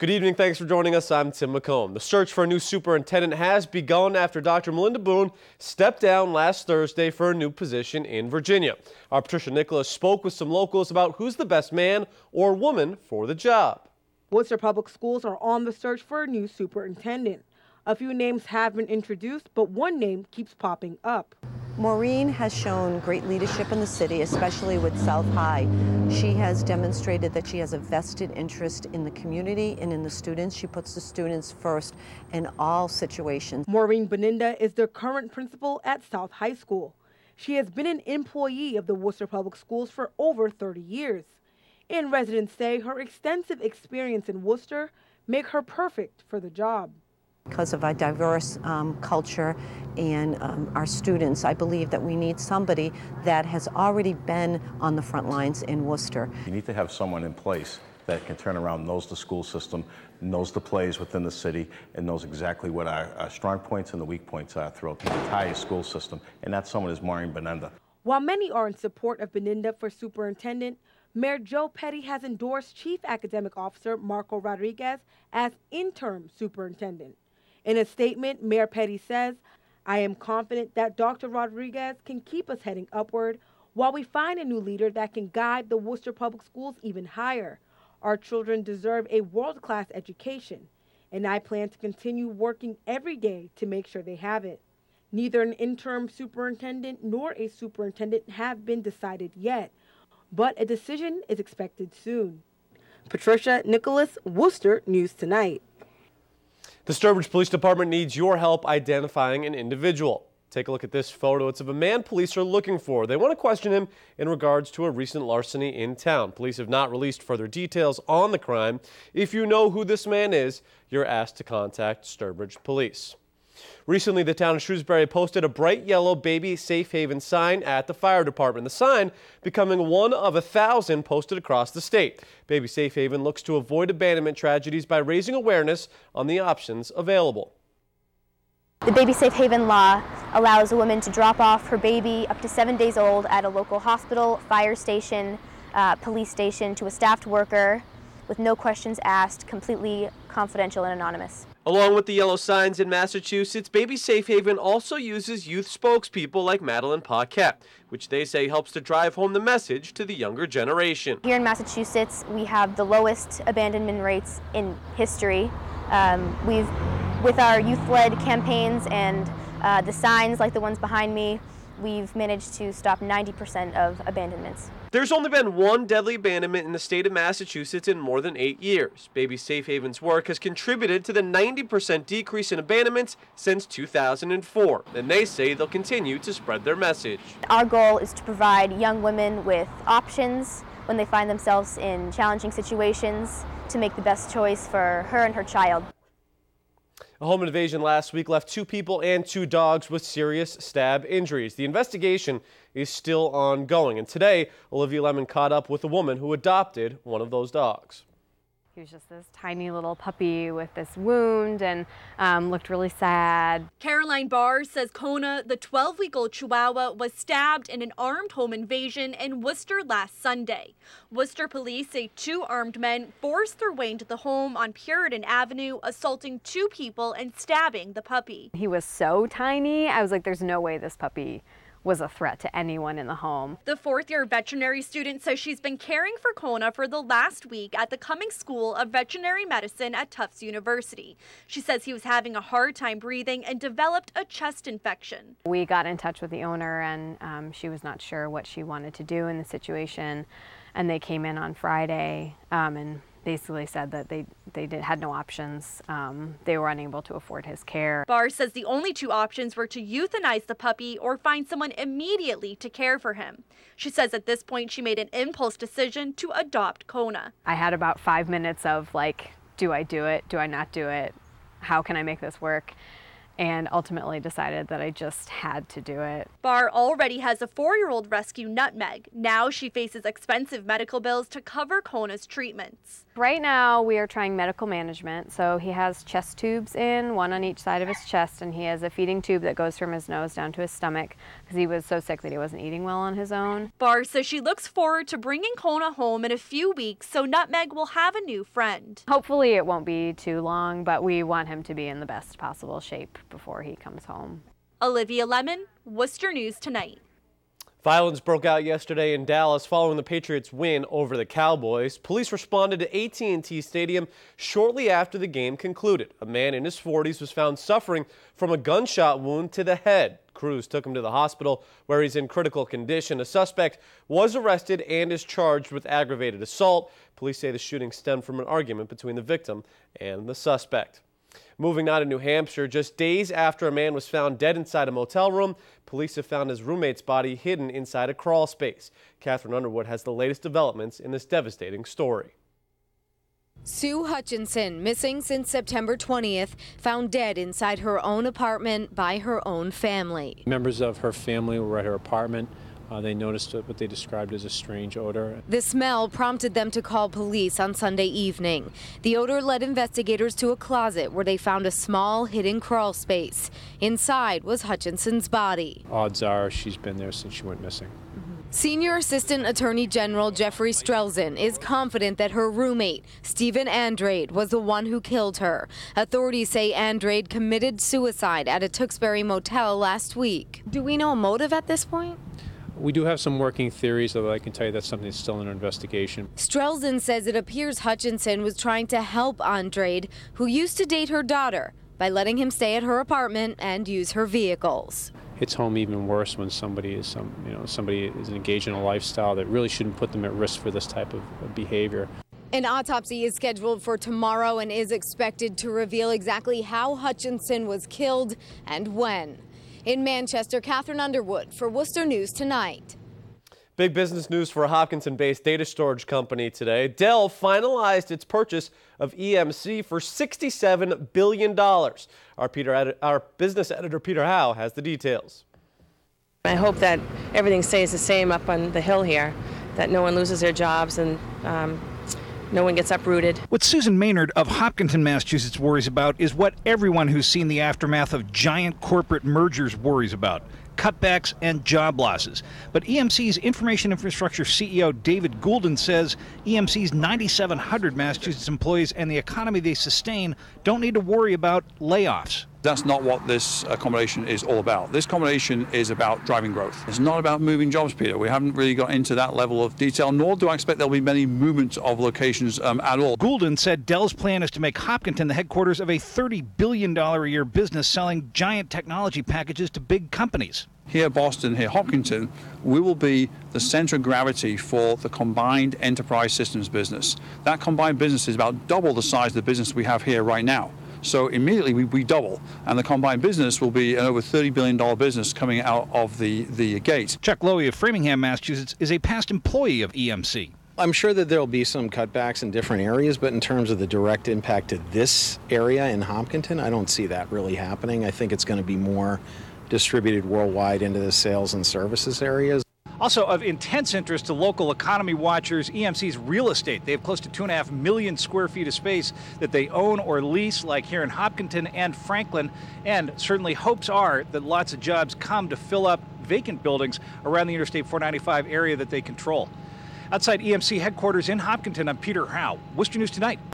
Good evening. Thanks for joining us. I'm Tim McComb. The search for a new superintendent has begun after Dr. Melinda Boone stepped down last Thursday for a new position in Virginia. Our Patricia Nicholas spoke with some locals about who's the best man or woman for the job. Worcester Public Schools are on the search for a new superintendent. A few names have been introduced, but one name keeps popping up. Maureen has shown great leadership in the city, especially with South High. She has demonstrated that she has a vested interest in the community and in the students. She puts the students first in all situations. Maureen Beninda is the current principal at South High School. She has been an employee of the Worcester Public Schools for over 30 years. And residents say her extensive experience in Worcester make her perfect for the job. Because of our diverse culture and our students, I believe that we need somebody that has already been on the front lines in Worcester. You need to have someone in place that can turn around, knows the school system, knows the plays within the city, and knows exactly what our strong points and the weak points are throughout the entire school system. And that someone is Maureen Beninda. While many are in support of Beninda for superintendent, Mayor Joe Petty has endorsed Chief Academic Officer Marco Rodriguez as interim superintendent. In a statement, Mayor Petty says, "I am confident that Dr. Rodriguez can keep us heading upward while we find a new leader that can guide the Worcester Public Schools even higher. Our children deserve a world-class education, and I plan to continue working every day to make sure they have it." Neither an interim superintendent nor a superintendent have been decided yet, but a decision is expected soon. Patricia Nicholas, Worcester News Tonight. The Sturbridge Police Department needs your help identifying an individual. Take a look at this photo. It's of a man police are looking for. They want to question him in regards to a recent larceny in town. Police have not released further details on the crime. If you know who this man is, you're asked to contact Sturbridge Police. Recently, the town of Shrewsbury posted a bright yellow baby safe haven sign at the fire department. The sign becoming one of 1,000 posted across the state. Baby Safe Haven looks to avoid abandonment tragedies by raising awareness on the options available. The Baby Safe Haven law allows a woman to drop off her baby up to 7 days old at a local hospital, fire station, police station to a staffed worker with no questions asked, completely confidential and anonymous. Along with the yellow signs in Massachusetts, Baby Safe Haven also uses youth spokespeople like Madeline Paquette, which they say helps to drive home the message to the younger generation. Here in Massachusetts, we have the lowest abandonment rates in history. With our youth-led campaigns and the signs like the ones behind me, we've managed to stop 90% of abandonments. There's only been one deadly abandonment in the state of Massachusetts in more than 8 years. Baby Safe Haven's work has contributed to the 90% decrease in abandonments since 2004, and they say they'll continue to spread their message. Our goal is to provide young women with options when they find themselves in challenging situations to make the best choice for her and her child. A home invasion last week left 2 people and 2 dogs with serious stab injuries. The investigation is still ongoing, and today Olivia Lemon caught up with a woman who adopted one of those dogs. He was just this tiny little puppy with this wound and looked really sad. Caroline Barr says Kona, the 12-week-old Chihuahua, was stabbed in an armed home invasion in Worcester last Sunday. Worcester police say 2 armed men forced their way into the home on Puritan Avenue, assaulting 2 people and stabbing the puppy. He was so tiny, I was like, there's no way this puppy was a threat to anyone in the home. The 4th-year veterinary student says she's been caring for Kona for the last week at the Cumming School of Veterinary Medicine at Tufts University. She says he was having a hard time breathing and developed a chest infection. We got in touch with the owner, and she was not sure what she wanted to do in the situation, and they came in on Friday and basically said that they had no options. They were unable to afford his care. Barr says the only 2 options were to euthanize the puppy or find someone immediately to care for him. She says at this point she made an impulse decision to adopt Kona. I had about 5 minutes of like, do I do it? Do I not do it? How can I make this work? and ultimately decided that I just had to do it. Barr already has a 4-year-old rescue, Nutmeg. Now she faces expensive medical bills to cover Kona's treatments. Right now we are trying medical management. So he has chest tubes in, one on each side of his chest, and he has a feeding tube that goes from his nose down to his stomach because he was so sick that he wasn't eating well on his own. Barr says she looks forward to bringing Kona home in a few weeks so Nutmeg will have a new friend. Hopefully it won't be too long, but we want him to be in the best possible shape before he comes home. Olivia Lemon, Worcester News Tonight. Violence broke out yesterday in Dallas following the Patriots' win over the Cowboys. Police responded to AT&T Stadium shortly after the game concluded. A man in his 40s was found suffering from a gunshot wound to the head. Crews took him to the hospital where he's in critical condition. A suspect was arrested and is charged with aggravated assault. Police say the shooting stemmed from an argument between the victim and the suspect. Moving on to New Hampshire, just days after a man was found dead inside a motel room, police have found his roommate's body hidden inside a crawl space. Catherine Underwood has the latest developments in this devastating story. Sue Hutchinson, missing since September 20th, found dead inside her own apartment by her own family. Members of her family were at her apartment. They noticed what they described as a strange odor. The smell prompted them to call police on Sunday evening. The odor led investigators to a closet where they found a small hidden crawl space. Inside was Hutchinson's body. Odds are she's been there since she went missing. Senior Assistant Attorney General Jeffrey Strelzin is confident that her roommate, Stephen Andrade, was the one who killed her. Authorities say Andrade committed suicide at a Tewksbury motel last week. Do we know a motive at this point? We do have some working theories, although I can tell you that's something that's still under investigation. Strelzin says it appears Hutchinson was trying to help Andrade, who used to date her daughter, by letting him stay at her apartment and use her vehicles. It's home even worse when somebody is engaged in a lifestyle that really shouldn't put them at risk for this type of behavior. An autopsy is scheduled for tomorrow and is expected to reveal exactly how Hutchinson was killed and when. In Manchester, Catherine Underwood for Worcester News Tonight. Big business news for a Hopkinton-based data storage company today. Dell finalized its purchase of EMC for $67 billion. Our business editor, Peter Howe, has the details. I hope that everything stays the same up on the hill here, that no one loses their jobs and no one gets uprooted. What Susan Maynard of Hopkinton, Massachusetts worries about is what everyone who's seen the aftermath of giant corporate mergers worries about: cutbacks and job losses. But EMC's Information Infrastructure CEO David Goulden says EMC's 9,700 Massachusetts employees and the economy they sustain don't need to worry about layoffs. That's not what this combination is all about. This combination is about driving growth. It's not about moving jobs, Peter. We haven't really got into that level of detail, nor do I expect there'll be many movements of locations at all. Goulden said Dell's plan is to make Hopkinton the headquarters of a $30 billion a year business selling giant technology packages to big companies. Here, Boston, here, Hopkinton, we will be the center of gravity for the combined enterprise systems business. That combined business is about double the size of the business we have here right now. So immediately we double, and the combined business will be an over $30 billion business coming out of the gate. Chuck Lowy of Framingham, Massachusetts, is a past employee of EMC. I'm sure that there will be some cutbacks in different areas, but in terms of the direct impact to this area in Hopkinton, I don't see that really happening. I think it's going to be more distributed worldwide into the sales and services areas. Also of intense interest to local economy watchers, EMC's real estate. They have close to 2.5 million square feet of space that they own or lease, like here in Hopkinton and Franklin. And certainly hopes are that lots of jobs come to fill up vacant buildings around the Interstate 495 area that they control. Outside EMC headquarters in Hopkinton, I'm Peter Howe. Worcester News Tonight.